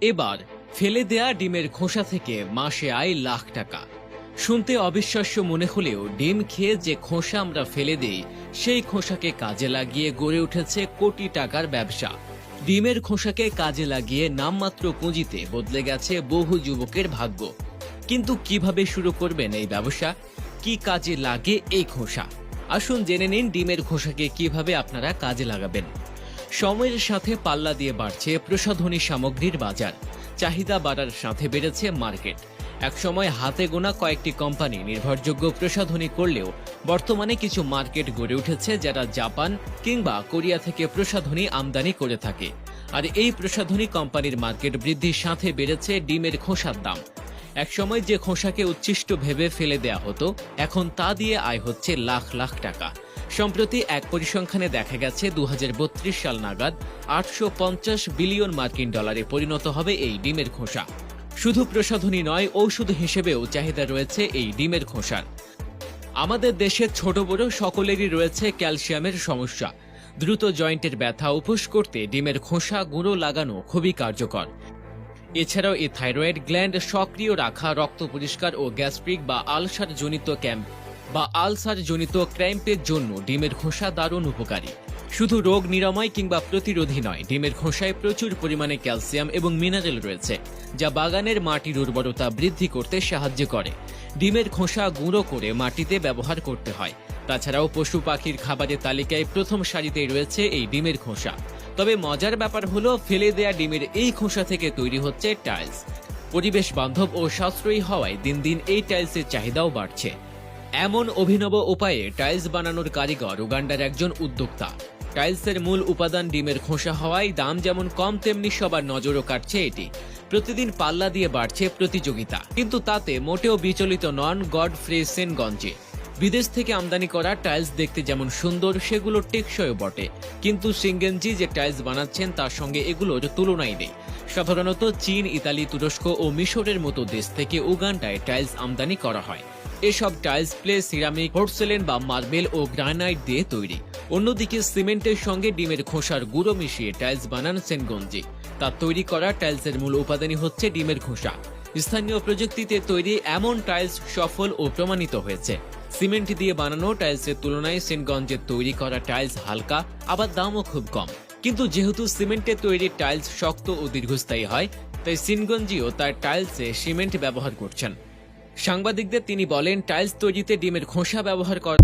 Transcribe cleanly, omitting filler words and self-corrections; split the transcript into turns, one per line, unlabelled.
এবার ফেলে দেয়া ডিমের খোসা থেকে মাসে আয় লাখ টাকা। শুনতে অবিশ্বাস্য মনে হলেও ডিম খেয়ে যে খোসা আমরা ফেলে দেই সেই খোসাকে কাজে লাগিয়ে গড়ে উঠেছে কোটি টাকার ব্যবসা। ডিমের খোসাকে কাজে লাগিয়ে নামমাত্র পুঁজিতে বদলে গেছে বহু যুবকের ভাগ্য। কিন্তু কিভাবে শুরু করবেন এই ব্যবসা, কি কাজে লাগে এই খোসা? আসুন জেনে নিন ডিমের খোসাকে কিভাবে আপনারা কাজে লাগাবেন। সময়ের সাথে পাল্লা দিয়ে বাড়ছে প্রসাধনী সামগ্রীর বাজার, চাহিদা বাড়ার সাথে বেড়েছে মার্কেট। একসময় হাতে গোনা কয়েকটি কোম্পানি নির্ভরযোগ্য প্রসাধনী করলেও বর্তমানে কিছু মার্কেট গড়ে উঠেছে যারা জাপান কিংবা কোরিয়া থেকে প্রসাধনী আমদানি করে থাকে। আর এই প্রসাধনী কোম্পানির মার্কেট বৃদ্ধির সাথে বেড়েছে ডিমের খোসার দাম। একসময় যে খোসাকে উচ্ছিষ্ট ভেবে ফেলে দেয়া হতো, এখন তা দিয়ে আয় হচ্ছে লাখ লাখ টাকা। সম্প্রতি এক পরিসংখ্যানে দেখা গেছে 2032 সাল নাগাদ 850 বিলিয়ন মার্কিন ডলারে পরিণত হবে এই ডিমের খোসা। শুধু প্রসাধনী নয়, ঔষধ হিসেবেও চাহিদা রয়েছে এই ডিমের খোসার। আমাদের দেশে ছোট বড় সকলেরই রয়েছে ক্যালসিয়ামের সমস্যা। দ্রুত জয়েন্টের ব্যথা উপোস করতে ডিমের খোসা গুঁড়ো লাগানো খুবই কার্যকর। এছাড়াও এই থাইরয়েড গ্ল্যান্ড সক্রিয় রাখা, রক্ত পরিষ্কার ও গ্যাস্ট্রিক বা আলসার জনিত ক্র্যাম্পের জন্য ডিমের খোসা দারুণ উপকারী। শুধু রোগ নিরাময় কিংবা প্রতিরোধী নয়, ডিমের খোসায় প্রচুর পরিমাণে ক্যালসিয়াম এবং মিনারেল রয়েছে, যা বাগানের মাটির উর্বরতা বৃদ্ধি করতে সাহায্য করে। ডিমের খোসা গুঁড়ো করে মাটিতে ব্যবহার করতে হয়। তাছাড়াও পশু পাখির খাবারের তালিকায় প্রথম সারিতেই রয়েছে এই ডিমের খোসা। তবে মজার ব্যাপার হলো, ফেলে দেয়া ডিমের এই খোসা থেকে তৈরি হচ্ছে টাইলস। পরিবেশ বান্ধব ও সাশ্রয়ী হওয়ায় দিন দিন এই টাইলসের চাহিদাও বাড়ছে। এমন অভিনব উপায়ে টাইলস বানানোর কারিগর উগান্ডার একজন উদ্যোক্তা। টাইলসের মূল উপাদান ডিমের খোসা হওয়ায় দাম যেমন কম, তেমনি সবার নজরও কাটছে এটি। প্রতিদিন পাল্লা দিয়ে বাড়ছে প্রতিযোগিতা, কিন্তু তাতে মোটেও বিচলিত নন গডফ্রে সেনগঞ্জে। বিদেশ থেকে আমদানি করা টাইলস দেখতে যেমন সুন্দর, সেগুলো টেকসইও বটে, কিন্তু সেনগঞ্জি যে টাইলস বানাচ্ছেন তার সঙ্গে এগুলোর তুলনাই নেই। সাধারণত চীন, ইতালি, তুরস্ক ও মিশরের মতো দেশ থেকে উগান্ডায় টাইলস আমদানি করা হয়। এসব টাইলস প্লে, সিরামিক, পোর্সেলেন বা মার্বেল ও গ্রানাইট দিয়ে তৈরি। অন্যদিকে সিমেন্টের সঙ্গে ডিমের খোসার গুঁড়ো মিশিয়ে টাইলস বানান সেনগঞ্জি। তার তৈরি করা টাইলসের মূল উপাদানই হচ্ছে ডিমের খোসা। স্থানীয় প্রযুক্তিতে তৈরি এমন টাইলস সফল ও প্রমাণিত হয়েছে। সিমেন্ট দিয়ে বানানো টাইলসের তুলনায় সেনগঞ্জের তৈরি করা টাইলস হালকা, আবার দামও খুব কম। কিন্তু যেহেতু সিমেন্টের তৈরি টাইলস শক্ত ও দীর্ঘস্থায়ী হয়, তাই সেনগঞ্জিও তার টাইলসে সিমেন্ট ব্যবহার করছেন। সাংবাদিকদের তিনি বলেন, টাইলস তৈরিতে ডিমের খোসা ব্যবহার করা